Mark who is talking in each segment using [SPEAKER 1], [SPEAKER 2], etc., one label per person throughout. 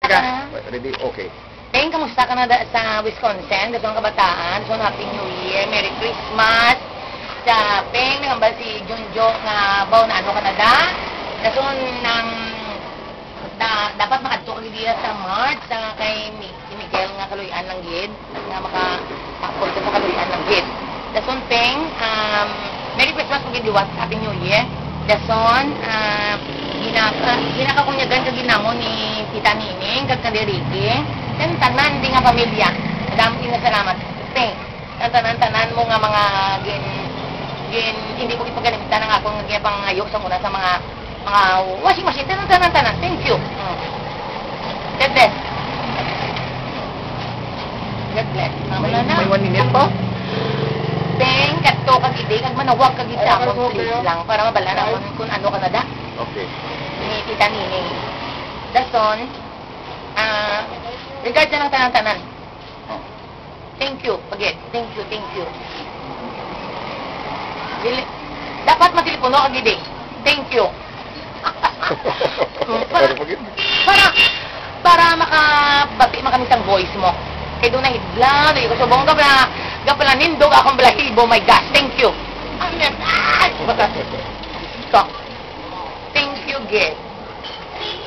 [SPEAKER 1] ka? Ready? Okay.
[SPEAKER 2] Teng, kamusta ka na sa Wisconsin? Dato ang kabataan. So, Happy New Year. Merry Christmas. Sa Peng, nangamba si Junjo nga baw na ano Canada. Dato dapat makadto ka diya sa March sa kay Miguel nga kaluyan lang gid nga maka-afford sa kaluyan lang gid. Dason Peng, Merry Christmas ug diwat Happy New Year. Dason ginakakunyagan ka ginamo ni Tita Nining kag Kadiriki. Yan tanan din nga pamilya. Madami nga salamat. Peng, tanan mo nga mga hindi ko ipagalitan ang akong pangayo sa muna sa mga washing machine. Tanan. Thank you. God bless. God bless. Wala na.
[SPEAKER 1] May 1 minute pa?
[SPEAKER 2] Peng, kadto kag ide kag manawag kag isa akong please lang para mabala na kung ano Canada.
[SPEAKER 1] Okay.
[SPEAKER 2] Ni Tita Nining. Dason, regards na ng tanan. Thank you. Pagit. Thank you. Dapat matilipono kag ide. Thank you. para makabati makamisang voice mo. Kaya doon na hidla, na yung kasubong ka pala nindog akong balahibo, my gosh, thank you. So, thank you, Get.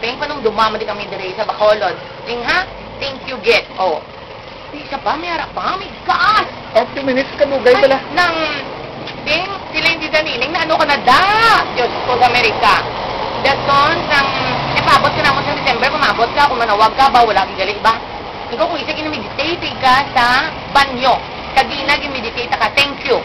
[SPEAKER 2] Thank pa nung dumama di kami dire sa Bacolod. Thank you, Get. Oh, isa pa, may harap pa, my gosh.
[SPEAKER 1] 40 minutes ka nugay pala.
[SPEAKER 2] Ting, sila hindi daniling na ano Canada. Diyos ko sa Amerika. Dason, paabot ka naman sa December, pumabot ka, kung manawag ka ba, wala kigali ba? Ikaw kung isa ginameditate ka sa banyo. Kagina, gimeditate ka, thank you.